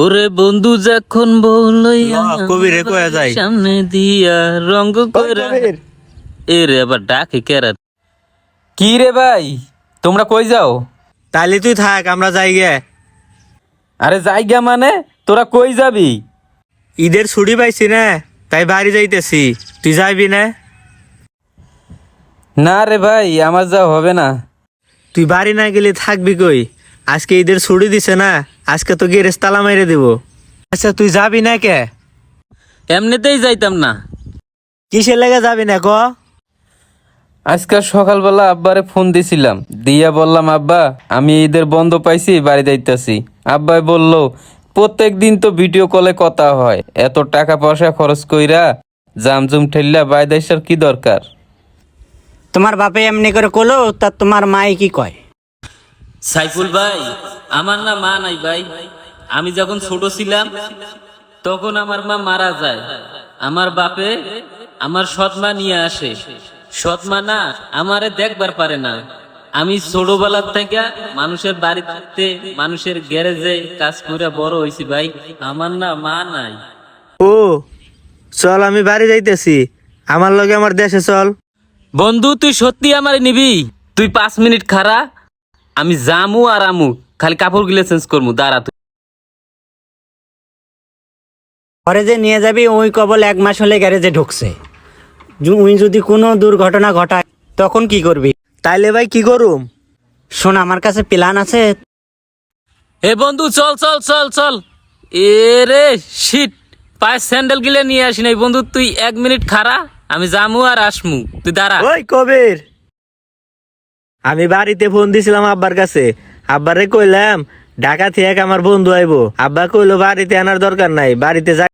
ওরে বন্ধু যখন বলইয়া কবিরে কয়া যায় সামনে দিয়া রঙ্গ কইরা এ রে আবার ডাকে কেরা। কি রে ভাই, তোমরা কই যাও? তাইলে তুই থাক, আমরা যাই গে। আরে জায়গা মানে তোরা কই যাবি? ঈদের ছুটি পাইছি না, তাই বাড়ি যাইতেছি। তুই যাইবি না? না রে ভাই, আমার যাওয়া হবে না। তুই বাড়ি না গেলে থাকবি কই? আজকে ঈদের ছুটি দিছে না, আজকে তো গেরেজ তালা মেরে দিব। আচ্ছা তুই যাবি না কে? এমনিতেই যাইতাম না। কিসের লেগে যাবি না ক? আজকে সকালবেলা আব্বারে ফোন দিছিলাম, দিয়া বললাম আব্বা আমি ঈদের বন্ধ পাইছি, বাড়ি যাইতাছি। আব্বাই বলল প্রত্যেক দিন তো ভিডিও কলে কথা হয়, এত টাকা পয়সা খরচ কইরা জামজুম ঠেললা বাইদাইসার কি দরকার? তোমার বাপে এমনি করে কলো, তা তোমার মাই কি কয়? সাইফুল ভাই, আমার না মা নাই ভাই। আমি যখন ছোট ছিলাম তখন আমার মা মারা যায়। আমার বাপে আমার সৎ মা নিয়ে আসে। সৎ মা না আমারে দেখবার পারে না। আমি ছোটবেলার থেকে মানুষের বাড়িতে, মানুষের গ্যারেজে কাজ করে বড় হয়েছি ভাই। আমার না মা নাই। ও চল, আমি বাড়ি যাইতেছি। আমার লগে আমার দেশে চল। বন্ধু তুই সত্যি আমারে নিবি? তুই 5 মিনিট খাড়া, আমি জামু আর আমু, খালি কাপড় গুলো চেঞ্জ করমু। দাঁড়া তুই। ঘরে যে নিয়ে যাবি ওই কবল 1 মাস হলে গ্যারেজে ঢুকছে। উই যদি কোনো দুর্ঘটনা ঘটায় তখন কি করবি? তাইলে ভাই কি করুম? শোন, আমার কাছে প্ল্যান আছে। হে বন্ধু চল চল চল চল। এ রে শিট, পায়ে স্যান্ডেল গিলে নিয়ে আসি নাই। বন্ধু তুই 1 মিনিট খাড়া, আমি জামু আর আসমু, তুই দাঁড়া। ওই কবির, আমি বাড়িতে ফোন দিছিলাম আব্বার কাছে। আব্বারে কইলাম ঢাকা থেকে আমার বন্ধু আইবো। আব্বা কইলো বাড়িতে আনার দরকার নাই, বাড়িতে যাই।